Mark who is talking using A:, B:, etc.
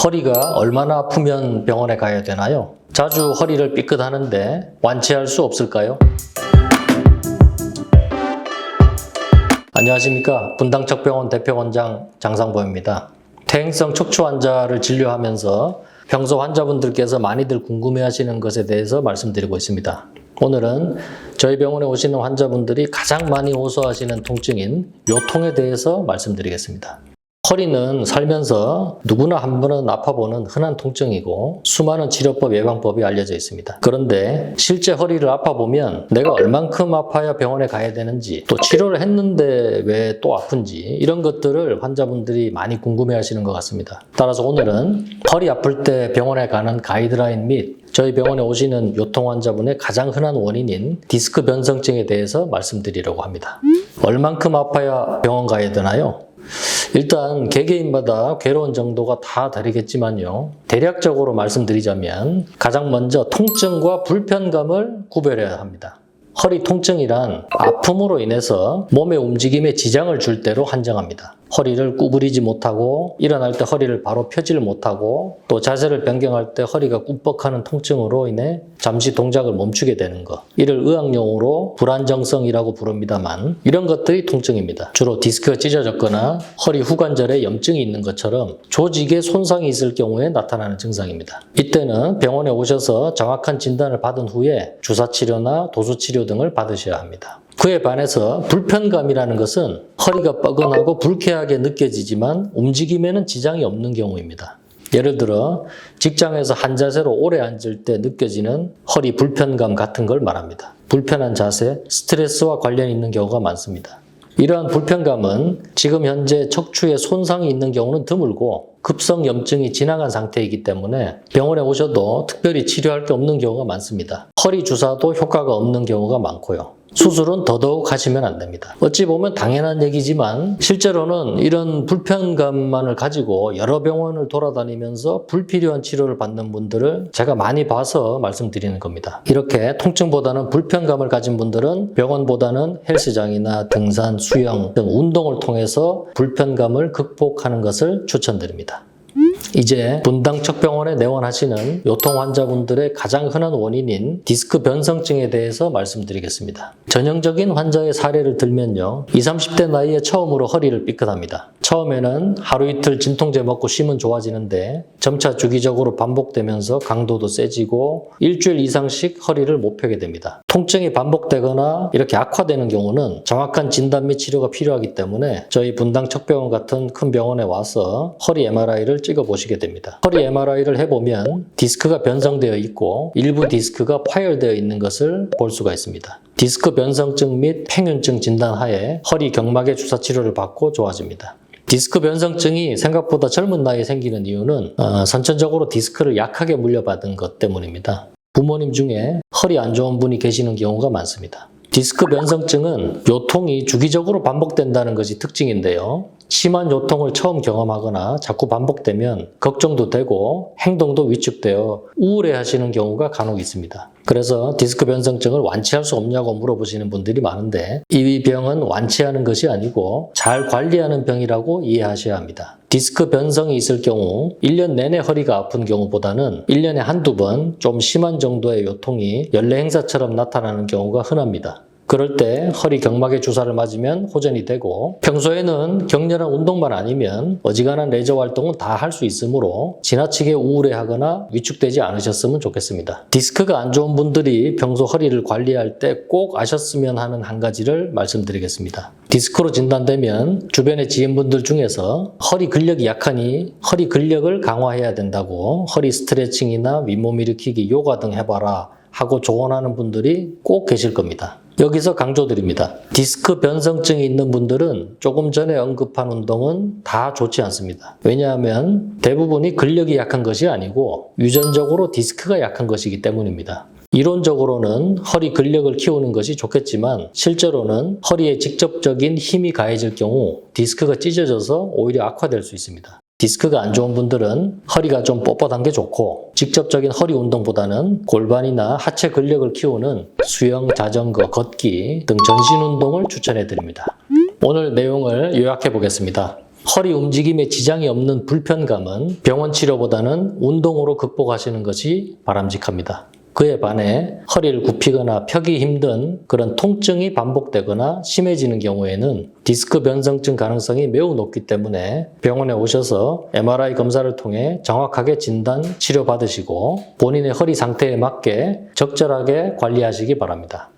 A: 허리가 얼마나 아프면 병원에 가야 되나요? 자주 허리를 삐끗하는데 완치할 수 없을까요? 안녕하십니까. 분당척병원 대표원장 장상보입니다. 퇴행성 척추 환자를 진료하면서 평소 환자분들께서 많이들 궁금해하시는 것에 대해서 말씀드리고 있습니다. 오늘은 저희 병원에 오시는 환자분들이 가장 많이 호소하시는 통증인 요통에 대해서 말씀드리겠습니다. 허리는 살면서 누구나 한 번은 아파보는 흔한 통증이고 수많은 치료법, 예방법이 알려져 있습니다. 그런데 실제 허리를 아파보면 내가 얼만큼 아파야 병원에 가야 되는지, 또 치료를 했는데 왜 또 아픈지, 이런 것들을 환자분들이 많이 궁금해하시는 것 같습니다. 따라서 오늘은 허리 아플 때 병원에 가는 가이드라인 및 저희 병원에 오시는 요통 환자분의 가장 흔한 원인인 디스크 변성증에 대해서 말씀드리려고 합니다. 얼만큼 아파야 병원 가야 되나요? 일단 개개인마다 괴로운 정도가 다 다르겠지만요. 대략적으로 말씀드리자면 가장 먼저 통증과 불편감을 구별해야 합니다. 허리 통증이란 아픔으로 인해서 몸의 움직임에 지장을 줄 때로 한정합니다. 허리를 구부리지 못하고 일어날 때 허리를 바로 펴지를 못하고 또 자세를 변경할 때 허리가 굽벅하는 통증으로 인해 잠시 동작을 멈추게 되는 것, 이를 의학용어로 불안정성이라고 부릅니다만 이런 것들이 통증입니다. 주로 디스크가 찢어졌거나 허리 후관절에 염증이 있는 것처럼 조직에 손상이 있을 경우에 나타나는 증상입니다. 이때는 병원에 오셔서 정확한 진단을 받은 후에 주사치료나 도수치료 등을 받으셔야 합니다. 그에 반해서 불편감이라는 것은 허리가 뻐근하고 불쾌하게 느껴지지만 움직임에는 지장이 없는 경우입니다. 예를 들어 직장에서 한 자세로 오래 앉을 때 느껴지는 허리 불편감 같은 걸 말합니다. 불편한 자세, 스트레스와 관련이 있는 경우가 많습니다. 이러한 불편감은 지금 현재 척추에 손상이 있는 경우는 드물고 급성 염증이 지나간 상태이기 때문에 병원에 오셔도 특별히 치료할 게 없는 경우가 많습니다. 허리 주사도 효과가 없는 경우가 많고요. 수술은 더더욱 하시면 안 됩니다. 어찌 보면 당연한 얘기지만 실제로는 이런 불편감만을 가지고 여러 병원을 돌아다니면서 불필요한 치료를 받는 분들을 제가 많이 봐서 말씀드리는 겁니다. 이렇게 통증보다는 불편감을 가진 분들은 병원보다는 헬스장이나 등산, 수영 등 운동을 통해서 불편감을 극복하는 것을 추천드립니다. 이제 분당척병원에 내원하시는 요통 환자분들의 가장 흔한 원인인 디스크 변성증에 대해서 말씀드리겠습니다. 전형적인 환자의 사례를 들면요. 20, 30대 나이에 처음으로 허리를 삐끗합니다. 처음에는 하루 이틀 진통제 먹고 쉬면 좋아지는데 점차 주기적으로 반복되면서 강도도 세지고 일주일 이상씩 허리를 못 펴게 됩니다. 통증이 반복되거나 이렇게 악화되는 경우는 정확한 진단 및 치료가 필요하기 때문에 저희 분당척병원 같은 큰 병원에 와서 허리 MRI를 찍어보시게 됩니다. 허리 MRI를 해보면 디스크가 변성되어 있고 일부 디스크가 파열되어 있는 것을 볼 수가 있습니다. 디스크 변성증 및 팽윤증 진단하에 허리 경막의 주사 치료를 받고 좋아집니다. 디스크 변성증이 생각보다 젊은 나이에 생기는 이유는 선천적으로 디스크를 약하게 물려받은 것 때문입니다. 부모님 중에 허리 안 좋은 분이 계시는 경우가 많습니다. 디스크 변성증은 요통이 주기적으로 반복된다는 것이 특징인데요. 심한 요통을 처음 경험하거나 자꾸 반복되면 걱정도 되고 행동도 위축되어 우울해하시는 경우가 간혹 있습니다. 그래서 디스크 변성증을 완치할 수 없냐고 물어보시는 분들이 많은데 이 병은 완치하는 것이 아니고 잘 관리하는 병이라고 이해하셔야 합니다. 디스크 변성이 있을 경우 1년 내내 허리가 아픈 경우보다는 1년에 한두 번 좀 심한 정도의 요통이 연례 행사처럼 나타나는 경우가 흔합니다. 그럴 때 허리 경막에 주사를 맞으면 호전이 되고 평소에는 격렬한 운동만 아니면 어지간한 레저 활동은 다 할 수 있으므로 지나치게 우울해하거나 위축되지 않으셨으면 좋겠습니다. 디스크가 안 좋은 분들이 평소 허리를 관리할 때 꼭 아셨으면 하는 한 가지를 말씀드리겠습니다. 디스크로 진단되면 주변의 지인분들 중에서 허리 근력이 약하니 허리 근력을 강화해야 된다고 허리 스트레칭이나 윗몸 일으키기, 요가 등 해봐라 하고 조언하는 분들이 꼭 계실 겁니다. 여기서 강조드립니다. 디스크 변성증이 있는 분들은 조금 전에 언급한 운동은 다 좋지 않습니다. 왜냐하면 대부분이 근력이 약한 것이 아니고 유전적으로 디스크가 약한 것이기 때문입니다. 이론적으로는 허리 근력을 키우는 것이 좋겠지만 실제로는 허리에 직접적인 힘이 가해질 경우 디스크가 찢어져서 오히려 악화될 수 있습니다. 디스크가 안 좋은 분들은 허리가 좀 뻣뻣한 게 좋고 직접적인 허리 운동보다는 골반이나 하체 근력을 키우는 수영, 자전거, 걷기 등 전신 운동을 추천해 드립니다. 오늘 내용을 요약해 보겠습니다. 허리 움직임에 지장이 없는 불편감은 병원 치료보다는 운동으로 극복하시는 것이 바람직합니다. 그에 반해 허리를 굽히거나 펴기 힘든 그런 통증이 반복되거나 심해지는 경우에는 디스크 변성증 가능성이 매우 높기 때문에 병원에 오셔서 MRI 검사를 통해 정확하게 진단, 치료받으시고 본인의 허리 상태에 맞게 적절하게 관리하시기 바랍니다.